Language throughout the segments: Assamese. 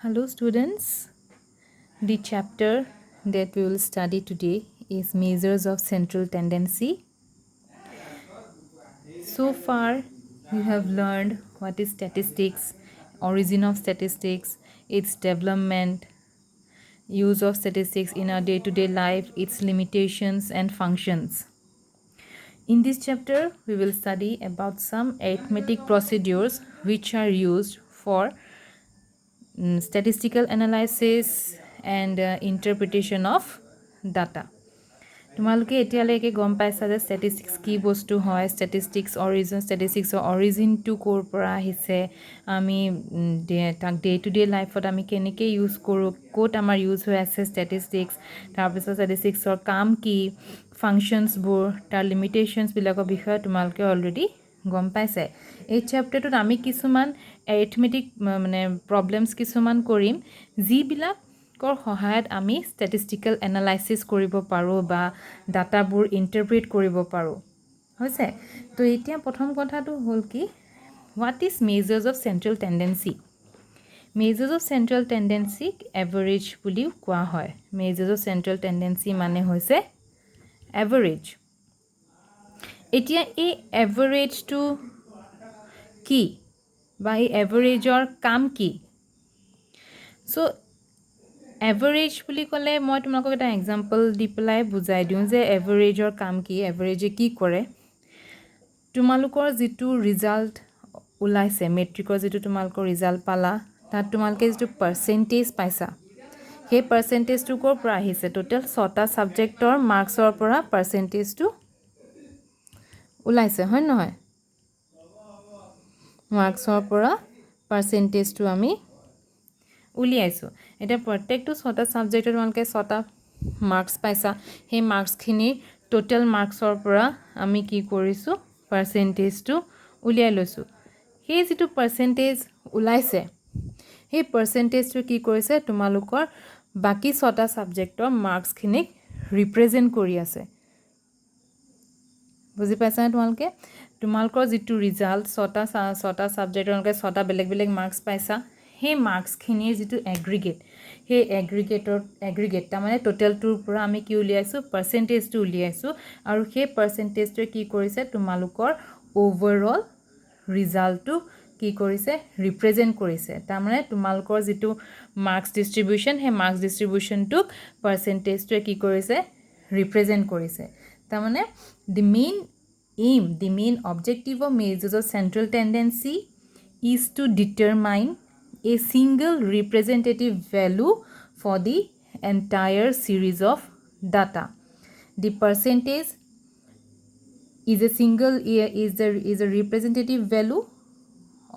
Hello students, the chapter that we will study today is Measures of Central Tendency. So far you have learned what is statistics, origin of statistics, its development, use of statistics in our day-to-day life, its limitations and functions. In this chapter we will study about some arithmetic procedures which are used for statistical analysis and interpretation of data. তোমালোকে এতিয়ালৈকে গম পাইছা যে ষ্টেটিষ্টিক্স কি বস্তু হয়, ষ্টেটিষ্টিক্সৰ অৰিজিনটো ক'ৰ পৰা আহিছে, আমি তাক ডে টু ডে লাইফত আমি কেনেকৈ ইউজ কৰোঁ, ক'ত আমাৰ ইউজ হৈ আছে ষ্টেটিষ্টিক্স, তাৰপিছত ষ্টেটিষ্টিক্সৰ কাম কি, ফাংচনছবোৰ, তাৰ লিমিটেশ্যনছবিলাকৰ বিষয়ে তোমালোকে অলৰেডি গম পাইছে। এই চেপ্টাৰটোত আমি কিছুমান এৰিথমেটিক প্ৰব্লেমছ কিছুমান কৰিম যিবিলাকৰ সহায়ত আমি ষ্টেটিষ্টিকেল এনালাইচিছ কৰিব পাৰোঁ বা ডাটাবোৰ ইণ্টাৰপ্ৰেট কৰিব পাৰোঁ হৈছে। তো এতিয়া প্ৰথম কথাটো হ'ল কি, what is measures of central tendency. Measures of central টেণ্ডেঞ্চিক এভাৰেজ বুলিও কোৱা হয়। মেজাৰ্ছ অফ চেণ্ট্ৰেল টেণ্ডেঞ্চি মানে হৈছে এভাৰেজ। এতিয়া এই এভাৰেজটো কি বা এই এভাৰেজৰ কাম কি? চ' এভাৰেজ বুলি ক'লে মই তোমালোকক এটা এক্সাম্পল দি পেলাই বুজাই দিওঁ যে এভাৰেজৰ কাম কি, এভাৰেজে কি কৰে। তোমালোকৰ যিটো ৰিজাল্ট ওলাইছে, মেট্ৰিকৰ যিটো তোমালোকৰ ৰিজাল্ট পালা, তাত তোমালোকে যিটো পাৰ্চেণ্টেজ পাইছা, সেই পাৰ্চেণ্টেজটো ক'ৰ পৰা আহিছে? টোটেল 6টা ছাবজেক্টৰ মাৰ্কছৰ পৰা পাৰ্চেণ্টেজটো ওলাইছে, হয় নহয়? মাৰ্কছৰ পৰা পাৰ্চেণ্টেজটো আমি উলিয়াইছোঁ। এতিয়া প্ৰত্যেকটো 6টা ছাবজেক্টত তোমালোকে 6টা মাৰ্কছ পাইছা, সেই মাৰ্কছখিনিৰ টোটেল মাৰ্কছৰ পৰা আমি কি কৰিছোঁ? পাৰ্চেণ্টেজটো উলিয়াই লৈছোঁ। সেই যিটো পাৰ্চেণ্টেজ ওলাইছে, সেই পাৰ্চেণ্টেজটো কি কৰিছে? তোমালোকৰ বাকী 6টা ছাবজেক্টৰ মাৰ্কছখিনিক ৰিপ্ৰেজেণ্ট কৰি আছে। বুজি পাইছানে তোমালোকে? তোমালোকৰ যিটো ৰিজাল্ট 6টা ছাবজেক্টৰ তোমালোকে 6টা বেলেগ বেলেগ মাৰ্কছ পাইছা, সেই মাৰ্কছখিনিৰ যিটো এগ্ৰিগেট, সেই এগ্ৰিগেট তাৰমানে টোটেলটোৰ পৰা আমি কি উলিয়াইছোঁ? পাৰ্চেণ্টেজটো উলিয়াইছোঁ। আৰু সেই পাৰ্চেণ্টেজটোৱে কি কৰিছে? তোমালোকৰ অ'ভাৰঅল ৰিজাল্টটো কি কৰিছে? ৰিপ্ৰেজেণ্ট কৰিছে। তাৰমানে তোমালোকৰ যিটো মাৰ্কছ ডিষ্ট্ৰিবিউশ্যন, সেই মাৰ্কছ ডিষ্ট্ৰিবিউশ্যনটোক পাৰ্চেণ্টেজটোৱে কি কৰিছে? ৰিপ্ৰেজেণ্ট কৰিছে। তাৰমানে the main objective of measures of central tendency is to determine a single representative value for the entire series of data. The percentage is a representative value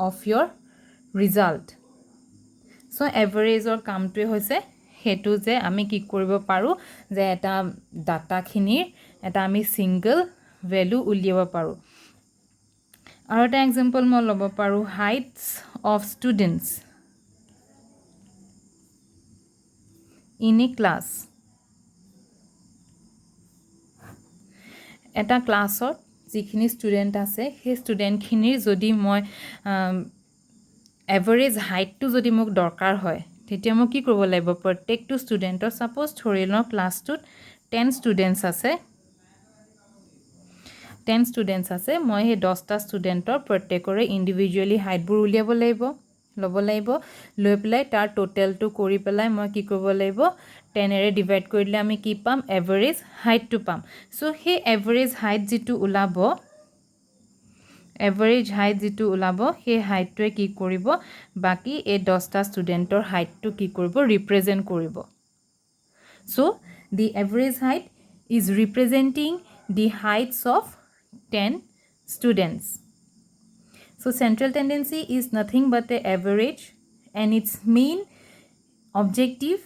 of your result. So এভাৰেজৰ কামটোৱে হৈছে সেইটো যে আমি কি কৰিব পাৰোঁ, যে এটা ডাটাখিনিৰ এটা আমি ছিংগল ভেলু উলিয়াব পাৰোঁ। আৰু এটা এক্সাম্পল মই ল'ব পাৰোঁ, heights of students in a class. এটা ক্লাছত যিখিনি ষ্টুডেণ্ট আছে, সেই ষ্টুডেণ্টখিনিৰ যদি মই এভাৰেজ হাইটটো যদি মোক দৰকাৰ হয়, তেতিয়া মই কি কৰিব লাগিব? প্ৰত্যেকটো ষ্টুডেণ্টৰ, ছাপ'জ ধৰি লওঁ ক্লাছটোত 10 ষ্টুডেণ্টছ আছে, মই সেই 10টা ষ্টুডেণ্টৰ প্ৰত্যেকৰে ইণ্ডিভিজুৱেলি হাইটবোৰ উলিয়াব লাগিব, ল'ব লাগিব। লৈ পেলাই তাৰ টোটেলটো কৰি পেলাই মই কি কৰিব লাগিব? 10ৰে ডিভাইড কৰি দিলে আমি কি পাম? এভাৰেজ হাইটটো পাম। চ' সেই এভাৰেজ হাইট যিটো ওলাব, সেই হাইটটোৱে কি কৰিব? বাকী এই 10টা ষ্টুডেণ্টৰ হাইটটো কি কৰিব? ৰিপ্ৰেজেণ্ট কৰিব। চ' the average height is representing the heights of 10 students. So central tendency is nothing but the average, and its main objective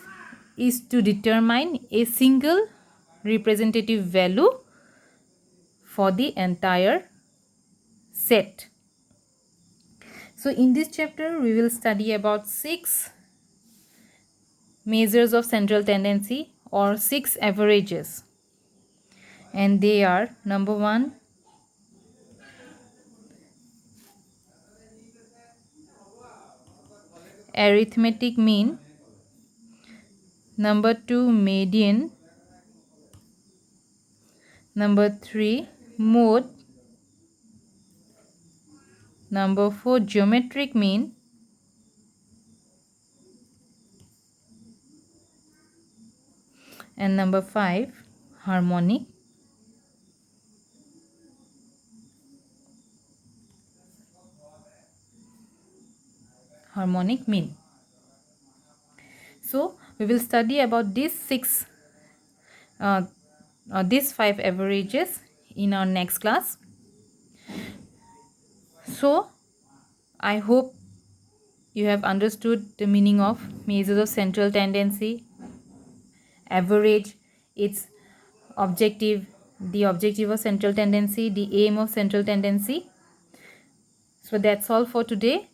is to determine a single representative value for the entire set. So in this chapter we will study about 6 measures of central tendency or 6 averages, and they are: number 1, arithmetic mean. Number 2, median. Number 3, mode. Number 4, geometric mean. And number 5, harmonic. Harmonic mean. So we will study about these these 5 averages in our next class. So I hope you have understood the meaning of measures of central tendency, average, its objective, the objective of central tendency, the aim of central tendency. So that's all for today.